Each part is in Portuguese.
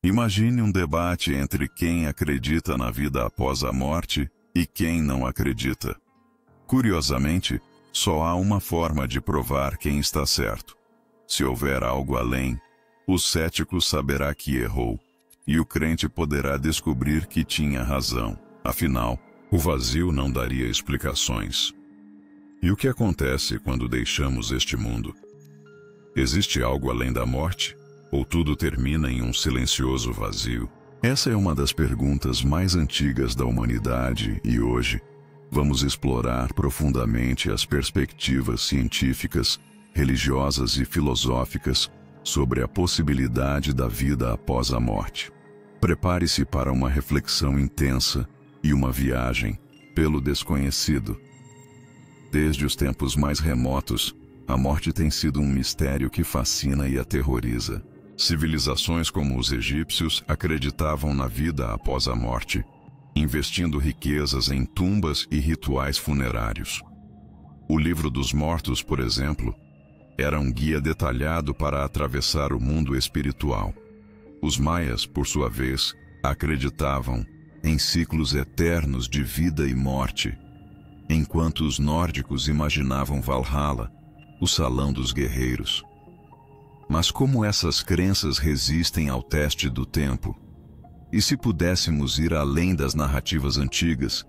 Imagine um debate entre quem acredita na vida após a morte e quem não acredita. Curiosamente, só há uma forma de provar quem está certo. Se houver algo além, o cético saberá que errou, e o crente poderá descobrir que tinha razão. Afinal, o vazio não daria explicações. E o que acontece quando deixamos este mundo? Existe algo além da morte? Ou tudo termina em um silencioso vazio? Essa é uma das perguntas mais antigas da humanidade e hoje vamos explorar profundamente as perspectivas científicas, religiosas e filosóficas sobre a possibilidade da vida após a morte. Prepare-se para uma reflexão intensa e uma viagem pelo desconhecido. Desde os tempos mais remotos, a morte tem sido um mistério que fascina e aterroriza. Civilizações como os egípcios acreditavam na vida após a morte, investindo riquezas em tumbas e rituais funerários. O Livro dos Mortos, por exemplo, era um guia detalhado para atravessar o mundo espiritual. Os maias, por sua vez, acreditavam em ciclos eternos de vida e morte, enquanto os nórdicos imaginavam Valhalla, o salão dos guerreiros. Mas como essas crenças resistem ao teste do tempo? E se pudéssemos ir além das narrativas antigas,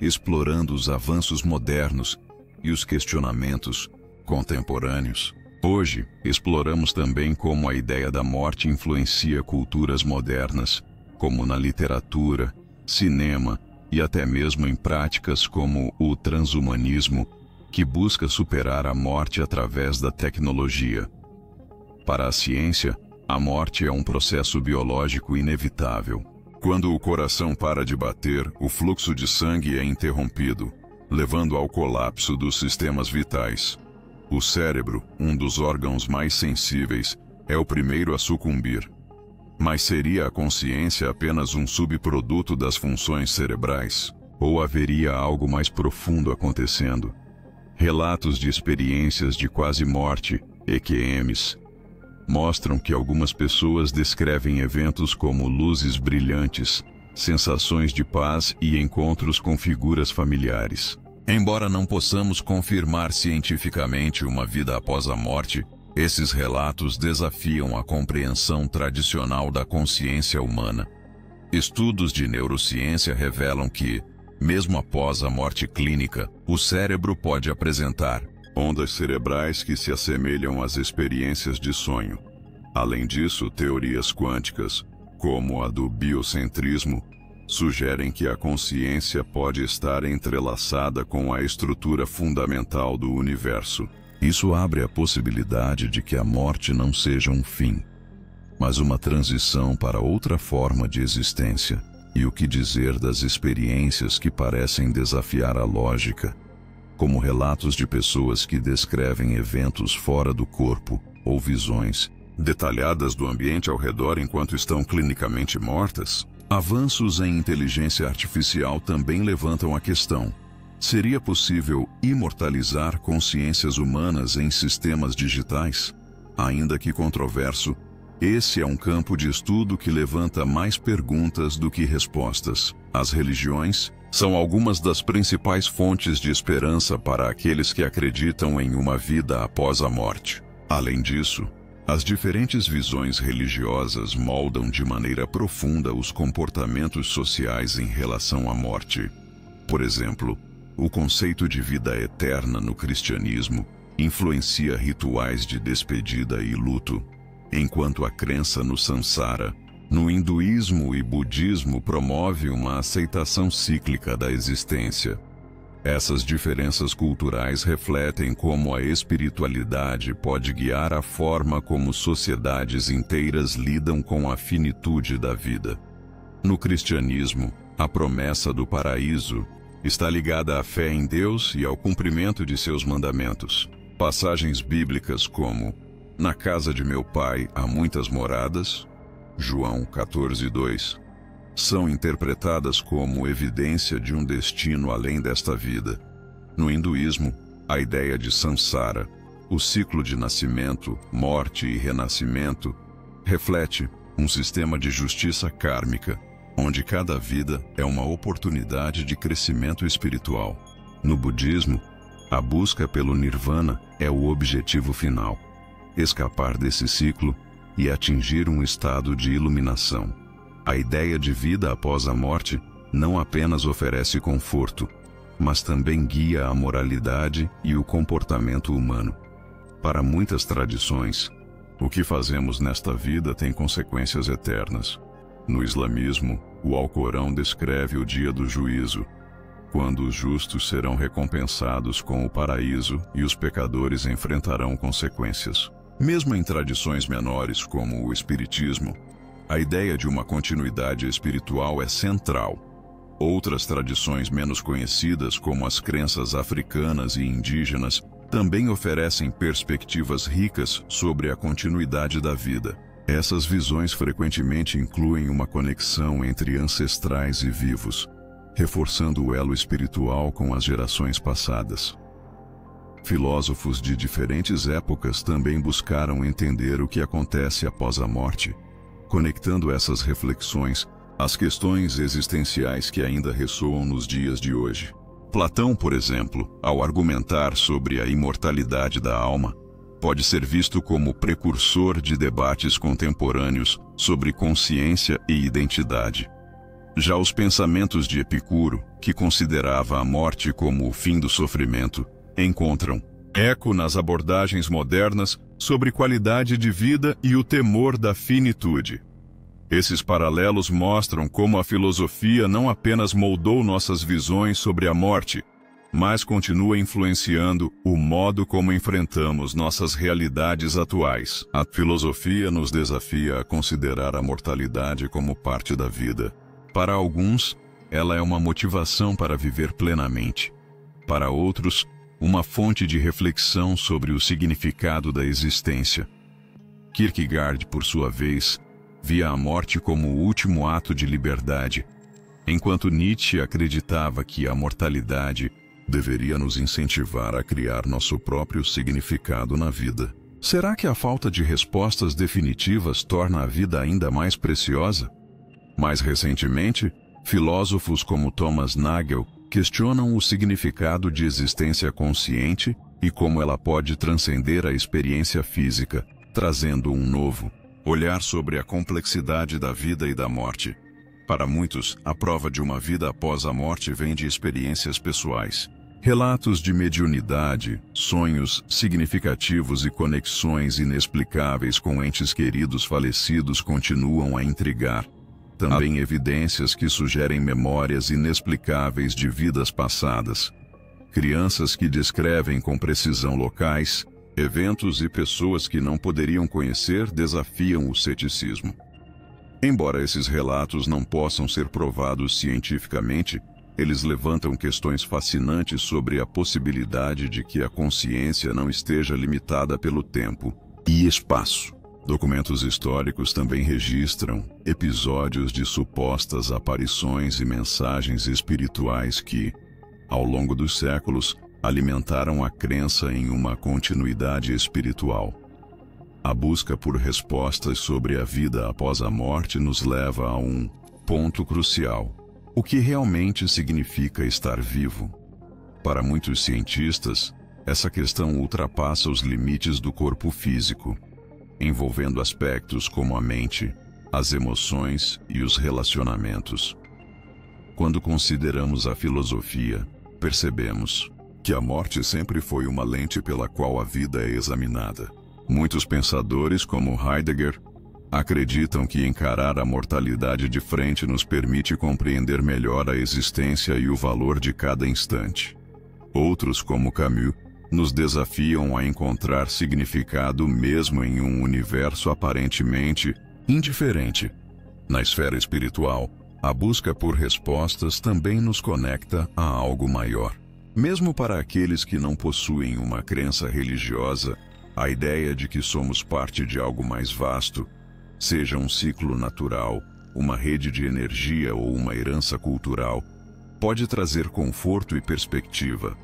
explorando os avanços modernos e os questionamentos contemporâneos? Hoje, exploramos também como a ideia da morte influencia culturas modernas, como na literatura, cinema e até mesmo em práticas como o transhumanismo, que busca superar a morte através da tecnologia. Para a ciência, a morte é um processo biológico inevitável. Quando o coração para de bater, o fluxo de sangue é interrompido, levando ao colapso dos sistemas vitais. O cérebro, um dos órgãos mais sensíveis, é o primeiro a sucumbir. Mas seria a consciência apenas um subproduto das funções cerebrais? Ou haveria algo mais profundo acontecendo? Relatos de experiências de quase morte, EQMs, mostram que algumas pessoas descrevem eventos como luzes brilhantes, sensações de paz e encontros com figuras familiares. Embora não possamos confirmar cientificamente uma vida após a morte, esses relatos desafiam a compreensão tradicional da consciência humana. Estudos de neurociência revelam que, mesmo após a morte clínica, o cérebro pode apresentar ondas cerebrais que se assemelham às experiências de sonho. Além disso, teorias quânticas, como a do biocentrismo, sugerem que a consciência pode estar entrelaçada com a estrutura fundamental do universo. Isso abre a possibilidade de que a morte não seja um fim, mas uma transição para outra forma de existência. E o que dizer das experiências que parecem desafiar a lógica, como relatos de pessoas que descrevem eventos fora do corpo ou visões detalhadas do ambiente ao redor enquanto estão clinicamente mortas? Avanços em inteligência artificial também levantam a questão: seria possível imortalizar consciências humanas em sistemas digitais? Ainda que controverso, esse é um campo de estudo que levanta mais perguntas do que respostas. As religiões são algumas das principais fontes de esperança para aqueles que acreditam em uma vida após a morte. Além disso, as diferentes visões religiosas moldam de maneira profunda os comportamentos sociais em relação à morte. Por exemplo, o conceito de vida eterna no cristianismo influencia rituais de despedida e luto, enquanto a crença no samsara, no hinduísmo e budismo, promove uma aceitação cíclica da existência. Essas diferenças culturais refletem como a espiritualidade pode guiar a forma como sociedades inteiras lidam com a finitude da vida. No cristianismo, a promessa do paraíso está ligada à fé em Deus e ao cumprimento de seus mandamentos. Passagens bíblicas como "Na casa de meu pai há muitas moradas", João 14:2, são interpretadas como evidência de um destino além desta vida. No hinduísmo, a ideia de samsara, o ciclo de nascimento, morte e renascimento, reflete um sistema de justiça kármica, onde cada vida é uma oportunidade de crescimento espiritual. No budismo, a busca pelo nirvana é o objetivo final. Escapar desse ciclo e atingir um estado de iluminação. A ideia de vida após a morte não apenas oferece conforto, mas também guia a moralidade e o comportamento humano. Para muitas tradições, o que fazemos nesta vida tem consequências eternas. No islamismo, o Alcorão descreve o dia do juízo, quando os justos serão recompensados com o paraíso e os pecadores enfrentarão consequências. Mesmo em tradições menores como o espiritismo, a ideia de uma continuidade espiritual é central. Outras tradições menos conhecidas, como as crenças africanas e indígenas, também oferecem perspectivas ricas sobre a continuidade da vida. Essas visões frequentemente incluem uma conexão entre ancestrais e vivos, reforçando o elo espiritual com as gerações passadas. Filósofos de diferentes épocas também buscaram entender o que acontece após a morte, conectando essas reflexões às questões existenciais que ainda ressoam nos dias de hoje. Platão, por exemplo, ao argumentar sobre a imortalidade da alma, pode ser visto como precursor de debates contemporâneos sobre consciência e identidade. Já os pensamentos de Epicuro, que considerava a morte como o fim do sofrimento, encontram eco nas abordagens modernas sobre qualidade de vida e o temor da finitude. Esses paralelos mostram como a filosofia não apenas moldou nossas visões sobre a morte, mas continua influenciando o modo como enfrentamos nossas realidades atuais. A filosofia nos desafia a considerar a mortalidade como parte da vida. Para alguns, ela é uma motivação para viver plenamente. Para outros, uma fonte de reflexão sobre o significado da existência. Kierkegaard, por sua vez, via a morte como o último ato de liberdade, enquanto Nietzsche acreditava que a mortalidade deveria nos incentivar a criar nosso próprio significado na vida. Será que a falta de respostas definitivas torna a vida ainda mais preciosa? Mais recentemente, filósofos como Thomas Nagel questionam o significado de existência consciente e como ela pode transcender a experiência física, trazendo um novo olhar sobre a complexidade da vida e da morte. Para muitos, a prova de uma vida após a morte vem de experiências pessoais. Relatos de mediunidade, sonhos significativos e conexões inexplicáveis com entes queridos falecidos continuam a intrigar. Também evidências que sugerem memórias inexplicáveis de vidas passadas. Crianças que descrevem com precisão locais, eventos e pessoas que não poderiam conhecer desafiam o ceticismo. Embora esses relatos não possam ser provados cientificamente, eles levantam questões fascinantes sobre a possibilidade de que a consciência não esteja limitada pelo tempo e espaço. Documentos históricos também registram episódios de supostas aparições e mensagens espirituais que, ao longo dos séculos, alimentaram a crença em uma continuidade espiritual. A busca por respostas sobre a vida após a morte nos leva a um ponto crucial: o que realmente significa estar vivo? Para muitos cientistas, essa questão ultrapassa os limites do corpo físico, envolvendo aspectos como a mente, as emoções e os relacionamentos. Quando consideramos a filosofia, percebemos que a morte sempre foi uma lente pela qual a vida é examinada. Muitos pensadores, como Heidegger, acreditam que encarar a mortalidade de frente nos permite compreender melhor a existência e o valor de cada instante. Outros, como Camus, nos desafiam a encontrar significado mesmo em um universo aparentemente indiferente. Na esfera espiritual, a busca por respostas também nos conecta a algo maior. Mesmo para aqueles que não possuem uma crença religiosa, a ideia de que somos parte de algo mais vasto, seja um ciclo natural, uma rede de energia ou uma herança cultural, pode trazer conforto e perspectiva.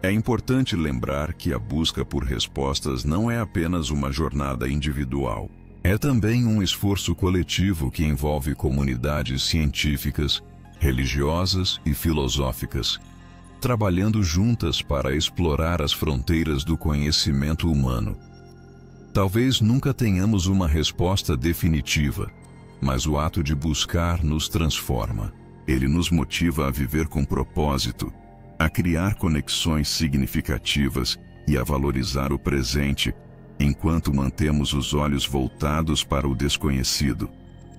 É importante lembrar que a busca por respostas não é apenas uma jornada individual. É também um esforço coletivo que envolve comunidades científicas, religiosas e filosóficas, trabalhando juntas para explorar as fronteiras do conhecimento humano. Talvez nunca tenhamos uma resposta definitiva, mas o ato de buscar nos transforma. Ele nos motiva a viver com propósito, a criar conexões significativas e a valorizar o presente, enquanto mantemos os olhos voltados para o desconhecido.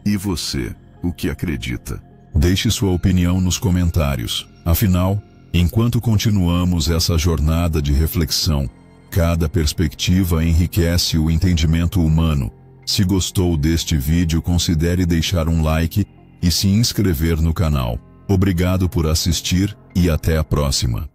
E você, o que acredita? Deixe sua opinião nos comentários. Afinal, enquanto continuamos essa jornada de reflexão, cada perspectiva enriquece o entendimento humano. Se gostou deste vídeo, considere deixar um like e se inscrever no canal. Obrigado por assistir e até a próxima.